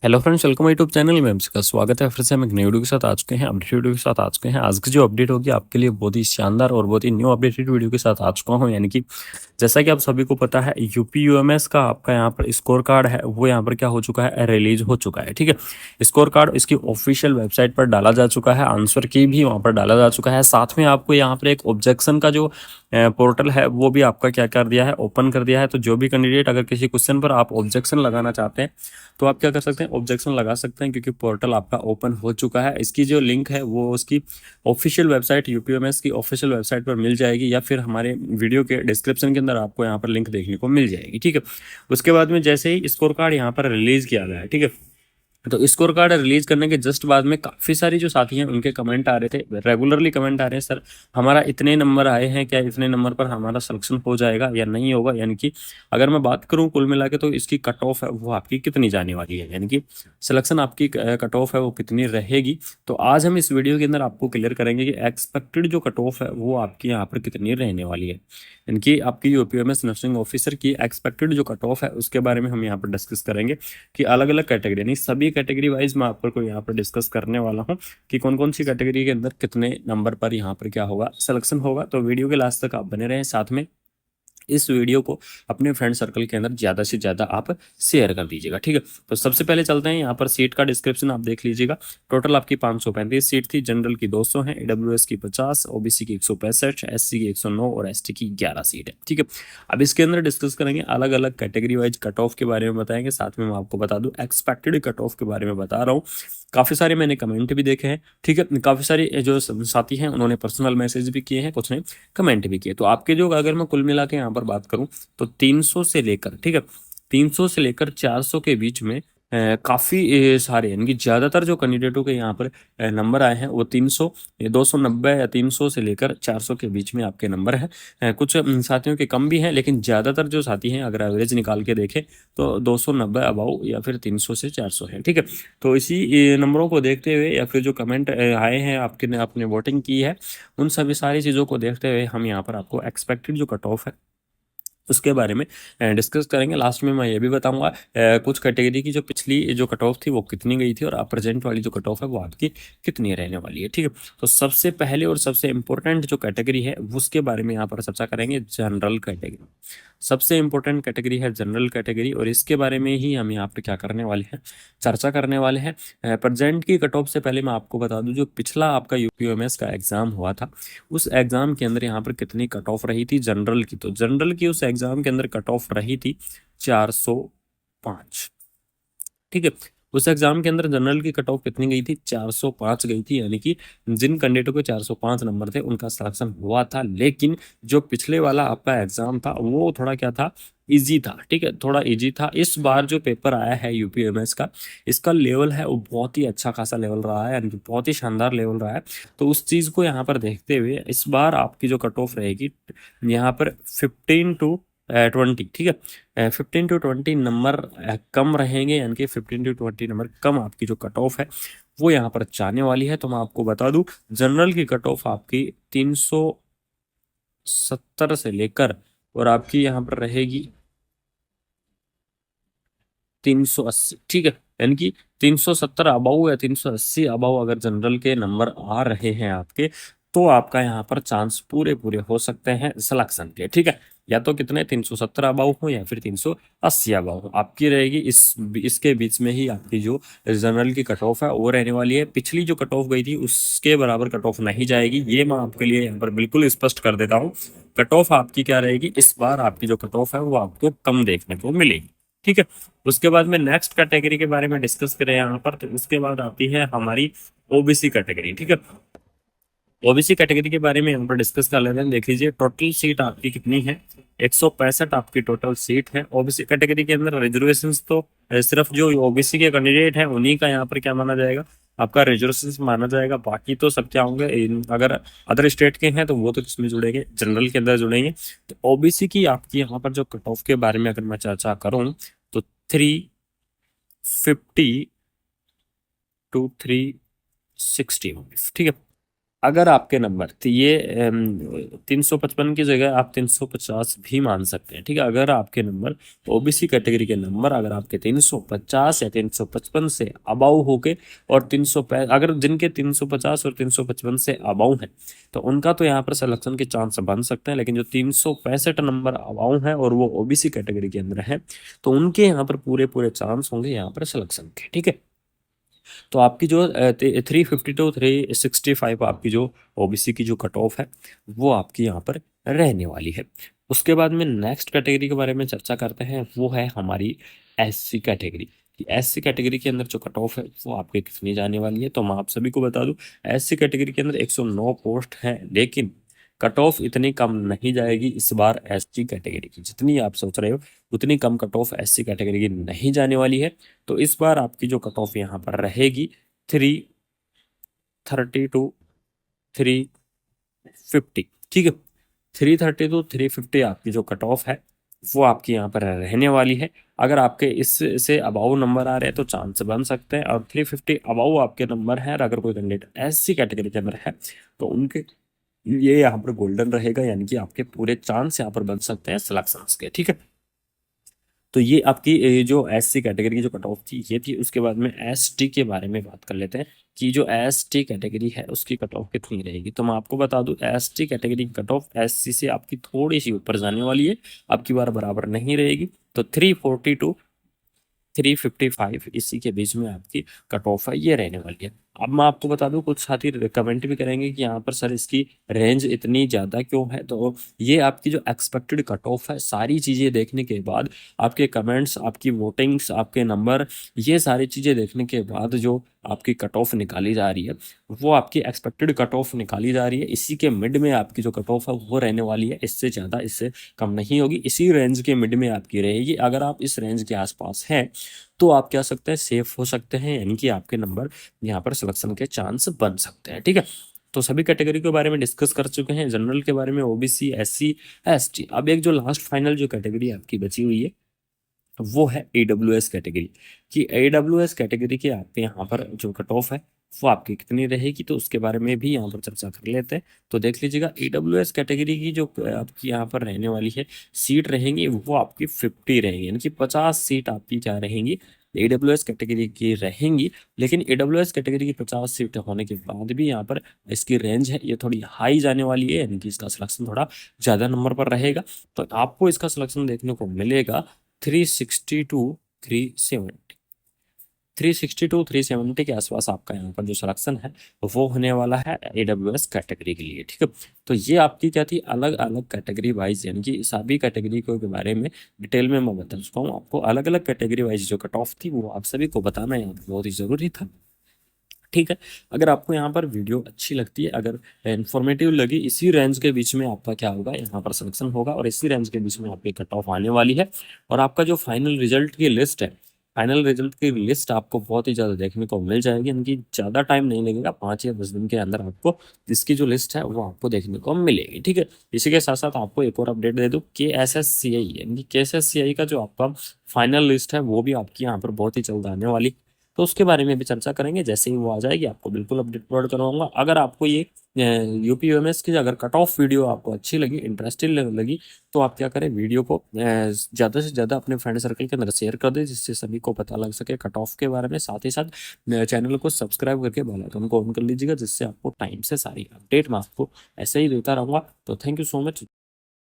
Hello friends, welcome YouTube channel में आपका स्वागत है। फिर से हम एक नई वीडियो के साथ आ चुके हैं, अपडेट वीडियो के साथ आ चुके हैं। आज की जो अपडेट होगी आपके लिए बहुत ही शानदार और बहुत ही न्यू अपडेटेड वीडियो के साथ आ चुका हूं। यानी कि जैसा कि आप सभी को पता है, यूपी यूएमएस का आपका यहाँ पर स्कोर कार्ड है वो यहाँ पर क्या हो चुका है, रिलीज हो चुका है। ठीक है, स्कोर कार्ड इसकी ऑफिशियल वेबसाइट पर डाला जा चुका है, आंसर की भी वहाँ पर डाला जा चुका है। साथ में आपको यहाँ पर एक ऑब्जेक्शन का जो पोर्टल है वो भी आपका क्या कर दिया है, ओपन कर दिया है। तो जो भी कैंडिडेट अगर किसी क्वेश्चन पर आप ऑब्जेक्शन लगाना चाहते हैं तो आप क्या कर सकते हैं, ऑब्जेक्शन लगा सकते हैं, क्योंकि पोर्टल आपका ओपन हो चुका है। इसकी जो लिंक है वो उसकी ऑफिशियल वेबसाइट यूपीएमएस की ऑफिशियल वेबसाइट पर मिल जाएगी, या फिर हमारे वीडियो के डिस्क्रिप्शन के अंदर आपको यहाँ पर लिंक देखने को मिल जाएगी। ठीक है, उसके बाद में जैसे ही स्कोर कार्ड यहाँ पर रिलीज किया गया है, ठीक है, तो स्कोर कार्ड रिलीज करने के जस्ट बाद में काफी सारी जो साथी हैं उनके कमेंट आ रहे थे, रेगुलरली कमेंट आ रहे हैं, सर हमारा इतने नंबर आए हैं, क्या इतने नंबर पर हमारा सिलेक्शन हो जाएगा या नहीं होगा। यानी कि अगर मैं बात करूं कुल मिला के, तो इसकी कट ऑफ है वो आपकी कितनी जाने वाली है, यानी कि सिलेक्शन आपकी कट ऑफ है वो कितनी रहेगी। तो आज हम इस वीडियो के अंदर आपको क्लियर करेंगे कि एक्सपेक्टेड जो कट ऑफ है वो आपकी यहाँ पर कितनी रहने वाली है। इनकी आपकी यूपीएमएस नर्सिंग ऑफिसर की एक्सपेक्टेड जो कट ऑफ है उसके बारे में हम यहाँ पर डिस्कस करेंगे कि अलग अलग कैटेगरी, नहीं सभी कैटेगरी वाइज मैं आपको यहाँ पर डिस्कस करने वाला हूँ कि कौन कौन सी कैटेगरी के अंदर कितने नंबर पर यहाँ पर क्या होगा, सिलेक्शन होगा। तो वीडियो के लास्ट तक आप बने रहें, साथ में इस वीडियो को अपने फ्रेंड सर्कल के अंदर ज़्यादा से ज़्यादा आप शेयर कर दीजिएगा। ठीक है, तो सबसे पहले चलते हैं, यहाँ पर सीट का डिस्क्रिप्शन आप देख लीजिएगा। टोटल आपकी 535 सीट थी, जनरल की 200 है, ईडब्ल्यूएस की 50, ओबीसी की 165, एससी की 109 और एसटी की 11 सीट है। ठीक है, अब इसके अंदर डिस्कस करेंगे अलग अलग कैटेगरी वाइज कट ऑफ के बारे में बताएंगे, साथ में मैं आपको बता दूं एक्सपेक्टेड कट ऑफ के बारे में बता रहा हूँ। काफ़ी सारे मैंने कमेंट भी देखे हैं, ठीक है, काफ़ी सारे जो साथी हैं उन्होंने पर्सनल मैसेज भी किए हैं, कुछ ने कमेंट भी किए। तो आपके जो, अगर मैं कुल मिला के यहाँ पर बात करूँ तो 300 से लेकर, ठीक है, 300 से लेकर 400 के बीच में काफ़ी सारे, यानी कि ज़्यादातर जो कैंडिडेटों के यहाँ पर नंबर आए हैं वो 300, 290 या 300 से लेकर 400 के बीच में आपके नंबर हैं। कुछ साथियों के कम भी हैं, लेकिन ज़्यादातर जो साथी हैं अगर एवरेज निकाल के देखें तो 290 अबाउ या फिर 300 से 400 है। ठीक है, तो इसी नंबरों को देखते हुए या फिर जो कमेंट आए हैं आपके, आपने वोटिंग की है, उन सभी सारी चीज़ों को देखते हुए हम यहाँ पर आपको एक्सपेक्टेड जो कट ऑफ है उसके बारे में डिस्कस करेंगे। लास्ट में मैं ये भी बताऊंगा कुछ कैटेगरी की जो पिछली जो कट ऑफ थी वो कितनी गई थी, और आप प्रेजेंट वाली जो कट ऑफ है वो आपकी कितनी रहने वाली है। ठीक है, तो सबसे पहले और सबसे इंपॉर्टेंट जो कैटेगरी है उसके बारे में यहाँ पर चर्चा करेंगे, जनरल कैटेगरी। सबसे इंपॉर्टेंट कैटेगरी है जनरल कैटेगरी, और इसके बारे में ही हम यहाँ पर क्या करने वाले हैं, चर्चा करने वाले हैं। प्रेजेंट की कट ऑफ से पहले मैं आपको बता दूं, जो पिछला आपका यूपीएमएस का एग्जाम हुआ था उस एग्जाम के अंदर यहाँ पर कितनी कट ऑफ रही थी जनरल की, तो जनरल की उस एग्जाम के अंदर कट ऑफ रही थी 405। ठीक है, उस एग्जाम के अंदर जनरल की कट ऑफ कितनी गई थी, 405 गई थी। यानी कि जिन कैंडिडेटों को 405 नंबर थे उनका सिलेक्शन हुआ था। लेकिन जो पिछले वाला आपका एग्जाम था वो थोड़ा क्या था, इजी था। ठीक है, थोड़ा इजी था। इस बार जो पेपर आया है यूपीएमएस का, इसका लेवल है वो बहुत ही अच्छा खासा लेवल रहा है, यानी कि बहुत ही शानदार लेवल रहा है। तो उस चीज़ को यहाँ पर देखते हुए इस बार आपकी जो कट ऑफ रहेगी यहाँ पर 15 to 20, ठीक है, 15 to 20 नंबर कम रहेंगे, यानी कि 15 to 20 नंबर कम आपकी जो कट ऑफ है वो यहाँ पर जाने वाली है। तो मैं आपको बता दूं, जनरल की कट ऑफ आपकी 370 से लेकर और आपकी यहाँ पर रहेगी 380। ठीक है, यानी कि 370 अबाउ या 380 अबाउ अगर जनरल के नंबर आ रहे हैं आपके, तो आपका यहाँ पर चांस पूरे पूरे हो सकते हैं सिलेक्शन के। ठीक है, या तो कितने, 370 अबाउ हो या फिर 380 अबाउ हो, आपकी रहेगी इसके बीच में ही आपकी जो जनरल की कट ऑफ है वो रहने वाली है। पिछली जो कट ऑफ गई थी उसके बराबर कट ऑफ नहीं जाएगी, ये मैं आपके लिए यहाँ पर बिल्कुल स्पष्ट कर देता हूँ। कट ऑफ आपकी क्या रहेगी, इस बार आपकी जो कट ऑफ है वो आपको कम देखने को मिलेगी। ठीक है, उसके बाद में नेक्स्ट कैटेगरी के बारे में डिस्कस करें यहाँ पर, तो उसके बाद आती है हमारी ओबीसी कैटेगरी। ठीक है, ओबीसी कैटेगरी के बारे में यहाँ पर डिस्कस कर लेते हैं। देख लीजिए टोटल सीट आपकी कितनी है, 165 आपकी टोटल सीट है। ओबीसी कैटेगरी के अंदर रिजर्वेशन तो सिर्फ जो ओबीसी के कैंडिडेट हैं उन्हीं का यहाँ पर क्या माना जाएगा, आपका रिजर्वेशन माना जाएगा। बाकी तो सब क्या होंगे, अगर अदर स्टेट के हैं तो वो तो किसमें जुड़ेंगे, जनरल के अंदर जुड़ेंगे। तो ओबीसी की आपकी यहाँ पर जो कट ऑफ के बारे में अगर मैं चर्चा करूँ तो 350 to 360, ठीक है, अगर आपके नंबर तो ये 355 की जगह आप 350 भी मान सकते हैं, ठीक है। अगर आपके नंबर ओबीसी कैटेगरी के नंबर अगर आपके 350 या 355 से अबाउ होके और 300 अगर जिनके 350 और 355 से अबाउ है तो उनका तो यहाँ पर सिलेक्शन के चांस बन सकते हैं, लेकिन जो 365 नंबर अबाउ है और वो ओबीसी कैटेगरी के अंदर है तो उनके यहाँ पर पूरे पूरे चांस होंगे यहाँ पर सिलेक्शन के, ठीक है। तो आपकी जो 350 to 365 आपकी जो ओबीसी की जो कट ऑफ है वो आपकी यहाँ पर रहने वाली है। उसके बाद में नेक्स्ट कैटेगरी के बारे में चर्चा करते हैं, वो है हमारी एससी कैटेगरी। एससी कैटेगरी के अंदर जो कट ऑफ है वो आपकी कितनी जाने वाली है, तो मैं आप सभी को बता दूं एससी कैटेगरी के अंदर 109 पोस्ट है, लेकिन कट ऑफ इतनी कम नहीं जाएगी इस बार एसटी कैटेगरी की। जितनी आप सोच रहे हो उतनी कम कट ऑफ एससी कैटेगरी की नहीं जाने वाली है। तो इस बार आपकी जो कट ऑफ यहाँ पर रहेगी 330 to 350, ठीक है। 330 to 350 आपकी जो कट ऑफ है वो आपकी यहाँ पर रहने वाली है। अगर आपके इससे अबाउ नंबर आ रहे हैं तो चांस बन सकते हैं, और 350 अबाउ आपके नंबर है और अगर कोई कैंडिडेट एससी कैटेगरी के अंदर है तो उनके ये यहाँ पर गोल्डन रहेगा, यानी कि आपके पूरे चांस यहाँ पर बन सकते हैं सिलेक्शन के, ठीक है। तो ये आपकी जो एससी कैटेगरी की जो कट ऑफ थी ये थी। उसके बाद में एसटी के बारे में बात कर लेते हैं कि जो एसटी कैटेगरी है उसकी कट ऑफ कितनी रहेगी। तो मैं आपको बता दूं एसटी कैटेगरी की कट ऑफ एससी से आपकी थोड़ी सी ऊपर जाने वाली है, आपकी बार बराबर नहीं रहेगी। तो 340 to 355 इसी के बीच में आपकी कट ऑफ है ये रहने वाली है। अब मैं आपको बता दूं कुछ साथी कमेंट भी करेंगे कि यहाँ पर सर इसकी रेंज इतनी ज़्यादा क्यों है, तो ये आपकी जो एक्सपेक्टेड कट ऑफ है सारी चीज़ें देखने के बाद, आपके कमेंट्स, आपकी वोटिंग्स, आपके नंबर, ये सारी चीज़ें देखने के बाद जो आपकी कट ऑफ निकाली जा रही है वो आपकी एक्सपेक्टेड कट ऑफ निकाली जा रही है। इसी के मिड में आपकी जो कट ऑफ है वो रहने वाली है, इससे ज़्यादा इससे कम नहीं होगी, इसी रेंज के मिड में आपकी रहेगी। अगर आप इस रेंज के आसपास हैं तो आप क्या सकते हैं सेफ हो सकते हैं, यानी कि आपके नंबर यहाँ पर सिलेक्शन के चांस बन सकते हैं, ठीक है। तो सभी कैटेगरी के बारे में डिस्कस कर चुके हैं, जनरल के बारे में, ओबीसी, एससी, एसटी। अब एक जो लास्ट फाइनल जो कैटेगरी आपकी बची हुई है वो है ईडब्ल्यूएस कैटेगरी। कि ईडब्ल्यूएस कैटेगरी के आपके यहाँ पर जो कट ऑफ है वो आपकी कितनी रहेगी, तो उसके बारे में भी यहाँ पर चर्चा कर लेते हैं। तो देख लीजिएगा ईडब्ल्यूएस कैटेगरी की जो आपकी यहाँ पर रहने वाली है सीट रहेंगी वो आपकी 50 रहेंगी, यानी कि 50 सीट आपकी क्या रहेंगी ईडब्ल्यूएस कैटेगरी की रहेंगी। लेकिन ईडब्ल्यूएस कैटेगरी की 50 सीट होने के बाद भी यहाँ पर इसकी रेंज है ये थोड़ी हाई जाने वाली है, यानी कि इसका सिलेक्शन थोड़ा ज़्यादा नंबर पर रहेगा। तो आपको इसका सिलेक्शन देखने को मिलेगा 360 to 370, 360 to 370 के आसपास आपका यहाँ पर जो सिलेक्शन है वो होने वाला है एडब्ल्यूएस कैटेगरी के लिए, ठीक है। तो ये आपकी क्या थी अलग अलग कैटेगरी वाइज, यानी कि सभी कैटेगरी को के बारे में डिटेल में मैं बता चुका हूँ आपको। अलग अलग कैटेगरी वाइज जो कट ऑफ थी वो आप सभी को बताना यहाँ पर बहुत ही ज़रूरी था, ठीक है। अगर आपको यहाँ पर वीडियो अच्छी लगती है, अगर इन्फॉर्मेटिव लगी, इसी रेंज के बीच में आपका क्या होगा यहाँ पर सिलेक्शन होगा और इसी रेंज के बीच में आपकी कट ऑफ आने वाली है। और आपका जो फाइनल रिजल्ट की लिस्ट है, फाइनल रिजल्ट की लिस्ट आपको बहुत ही ज़्यादा देखने को मिल जाएगी, यानी कि ज़्यादा टाइम नहीं लगेगा, 5 या 10 दिन के अंदर आपको इसकी जो लिस्ट है वो आपको देखने को मिलेगी, ठीक है। इसी के साथ साथ आपको एक और अपडेट दे दूँ KSSCI, यानी कि KSSCI का जो आपका फाइनल लिस्ट है वो भी आपकी यहाँ पर बहुत ही जल्द आने वाली, तो उसके बारे में भी चर्चा करेंगे। जैसे ही वो आ जाएगी आपको बिल्कुल अपडेट प्रोवाइड करवाऊंगा। अगर आपको ये यूपीयूएमएस की अगर कट ऑफ वीडियो आपको अच्छी लगी, इंटरेस्टिंग लगी, तो आप क्या करें वीडियो को ज़्यादा से ज़्यादा अपने फ्रेंड सर्कल के अंदर शेयर कर दें, जिससे सभी को पता लग सके कट ऑफ के बारे में। साथ ही साथ चैनल को सब्सक्राइब करके बेल आइकन को ऑन कर लीजिएगा, जिससे आपको टाइम से सारी अपडेट मैं आपको ऐसे ही देता रहूँगा। तो थैंक यू सो मच।